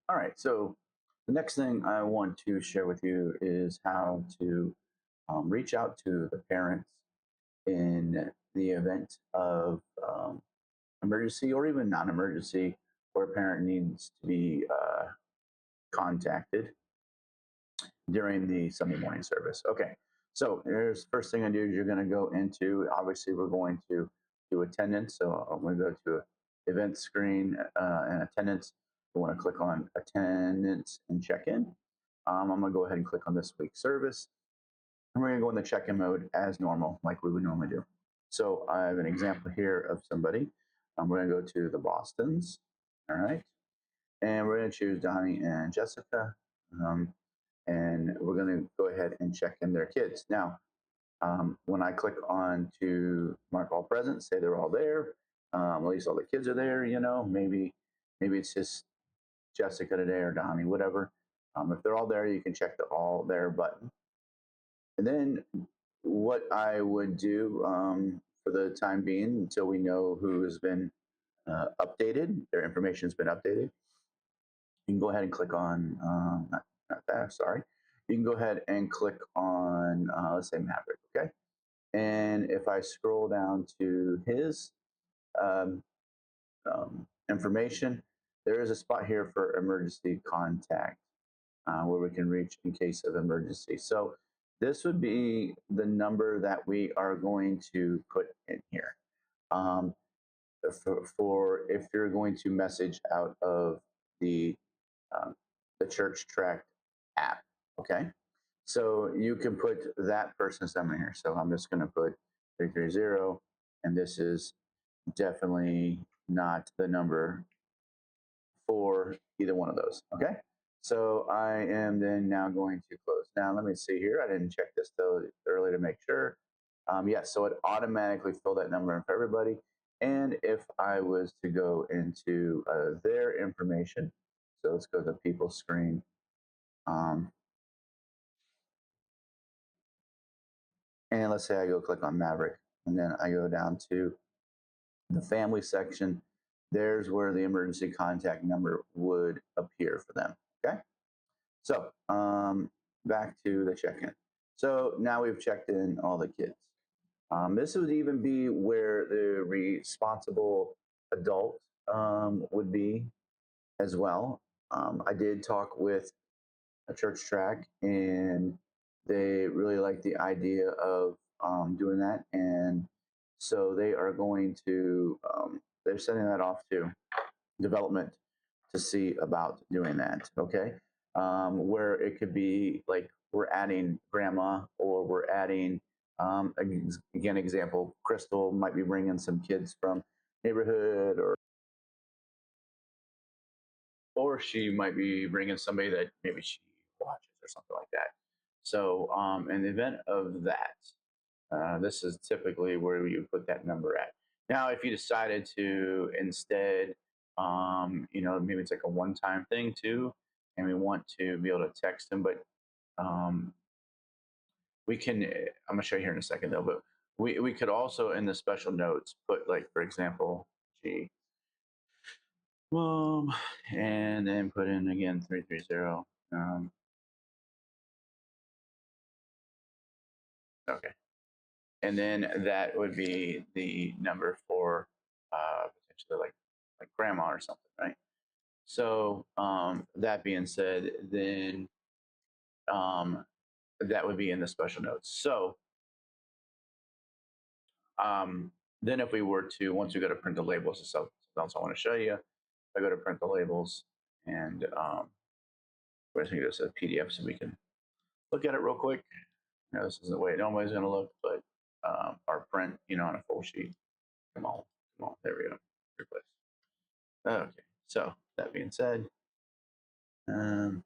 All right, so the next thing I want to share with you is how to reach out to the parents in the event of emergency or even non-emergency, where a parent needs to be contacted during the Sunday morning service. Okay, so here's the first thing I do is you're going to go into, obviously we're going to do attendance. So I'm going to go to event screen and attendance. I want to click on attendance and check-in. I'm going to go ahead and click on this week's service. And we're going to go in the check-in mode as normal, like we would normally do. So I have an example here of somebody. We're going to go to the Bostons. All right. And we're going to choose Donnie and Jessica. Um, and we're going to go ahead and check in their kids. Now, when I click on to mark all present, say they're all there, at least all the kids are there, maybe it's just Jessica today or Donnie, whatever. If they're all there, you can check the all there button. And then what I would do for the time being until we know who has been updated, their information has been updated, you can go ahead and click on, not that, sorry. You can go ahead and click on, let's say Maverick, okay? And if I scroll down to his um, information, there is a spot here for emergency contact where we can reach in case of emergency. So this would be the number that we are going to put in here. Um, for if you're going to message out of the um, the Church Track app. Okay, so you can put that person's number here. So I'm just going to put 330, and this is definitely not the number for either one of those. Okay, so I am then now going to close. Now let me see here. I didn't check this thoroughly to make sure. Yes, so it automatically filled that number in for everybody. And if I was to go into their information, so let's go to the people screen. Um, and let's say I go click on Maverick, and then I go down to the family section. There's where the emergency contact number would appear for them. Okay. So back to the check-in. So now we've checked in all the kids. This would even be where the responsible adult would be as well. I did talk with a church track, and they really like the idea of doing that, and so they are going to they're sending that off to development to see about doing that. Okay, where it could be like we're adding grandma or we're adding again example Crystal might be bringing some kids from neighborhood or she might be bringing somebody that maybe she watches or something like that. So, in the event of that, this is typically where you put that number at. Now, if you decided to instead, maybe it's like a one-time thing too, and we want to be able to text them, but um, we can. I'm gonna show you here in a second though, but we could also in the special notes put like, for example, G mom, and then put in again 330. Okay, and then that would be the number for potentially like grandma or something, right? So that being said, then um, that would be in the special notes. So um, then if we were to, once we go to print the labels, this is something else I want to show you. I go to print the labels, and we're going to go to PDF so we can look at it real quick. Now, this is the way it normally is going to look, but our print, on a full sheet. Come on, there we go. Replace. Okay, so that being said, um,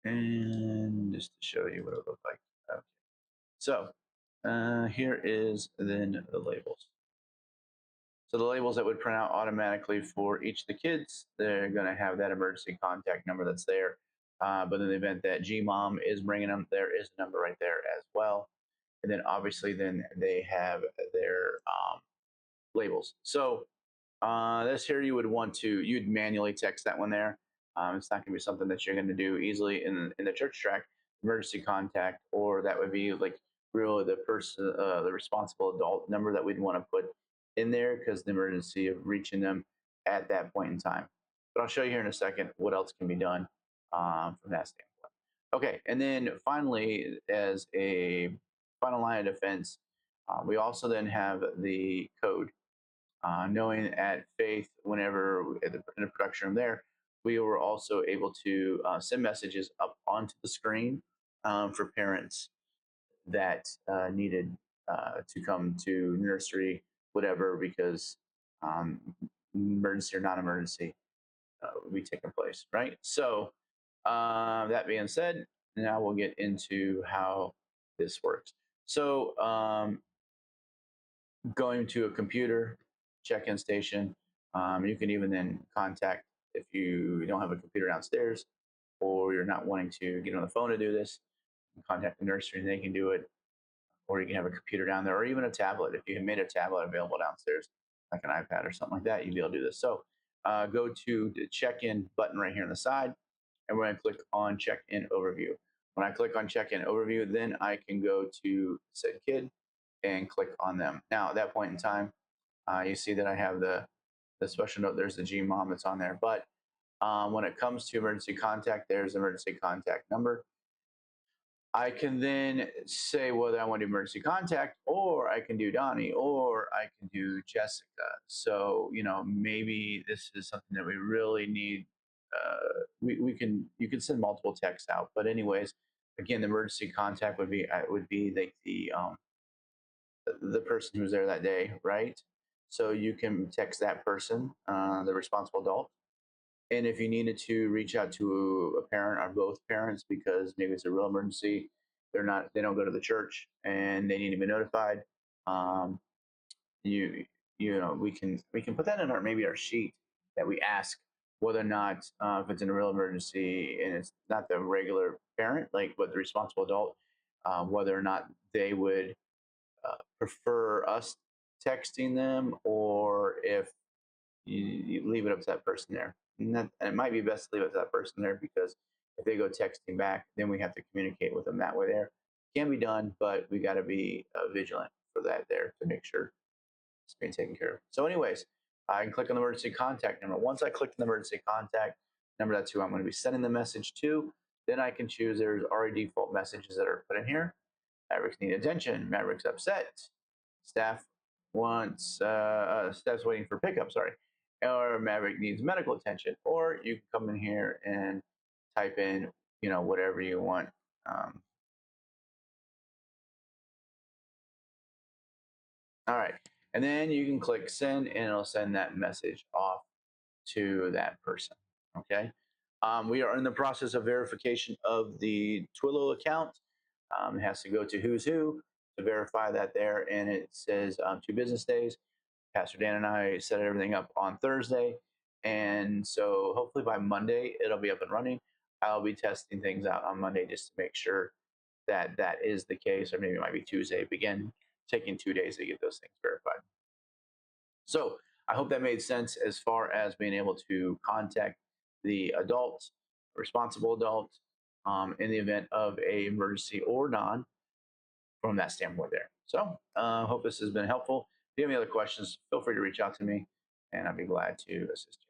and just to show you what it would look like. Okay. So here is then the labels. So the labels that would print out automatically for each of the kids, they're going to have that emergency contact number that's there. But in the event that GMOM is bringing them, there is a number right there as well. And then obviously then they have their labels. So This here you would want to you'd manually text that one there. It's not going to be something that you're going to do easily in the church track emergency contact, or that would be like really the person, the responsible adult number that we'd want to put in there because the emergency of reaching them at that point in time. But I'll show you here in a second what else can be done from that standpoint. Okay, and then finally, as a final line of defense, we also then have the code knowing at Faith, whenever in the production room there, we were also able to send messages up onto the screen for parents that needed to come to nursery, whatever, because um, emergency or non-emergency will be taking place, right? So that being said, now we'll get into how this works. So going to a computer check-in station. You can even then contact if you don't have a computer downstairs or you're not wanting to get on the phone to do this. Contact the nursery and they can do it, or you can have a computer down there, or even a tablet. If you have made a tablet available downstairs, like an iPad or something like that, you'd be able to do this. So go to the check-in button right here on the side, and we're going to click on check-in overview. When I click on check-in overview, then I can go to said kid and click on them. Now, at that point in time, you see that I have the special note. There's the GMOM that's on there. But when it comes to emergency contact, there's emergency contact number. I can then say whether I want to do emergency contact, or I can do Donnie, or I can do Jessica. So, maybe this is something that we really need. We can you can send multiple texts out, but anyways, again, the emergency contact would be like the person who's there that day, right? So you can text that person, the responsible adult. And if you needed to reach out to a parent or both parents because maybe it's a real emergency, they don't go to the church and they need to be notified. Um, you we can put that in our sheet that we ask whether or not if it's in a real emergency and it's not the regular parent, like but the responsible adult, whether or not they would prefer us texting them, or if you leave it up to that person there. And it might be best to leave it to that person there because if they go texting back, then we have to communicate with them that way there. Can be done, but we got to be vigilant for that there to make sure it's being taken care of. So, anyways, I can click on the emergency contact number. Once I click on the emergency contact number, that's who I'm going to be sending the message to. Then I can choose. There's already default messages that are put in here. Mavericks need attention. Mavericks upset. Staff staff's waiting for pickup. Sorry, or Maverick needs medical attention. Or you can come in here and type in, whatever you want. Um, all right, and then you can click send, and it'll send that message off to that person. Okay. We are in the process of verification of the Twilio account. It has to go to Who's Who to verify that there, and it says 2 business days. Pastor Dan and I set everything up on Thursday, and so hopefully by Monday it'll be up and running. I'll be testing things out on Monday just to make sure that that is the case, or maybe it might be Tuesday. Begin taking 2 days to get those things verified. So I hope that made sense as far as being able to contact the adult, responsible adult, in the event of a emergency or non, from that standpoint there. So hope this has been helpful. If you have any other questions, feel free to reach out to me, and I'd be glad to assist you.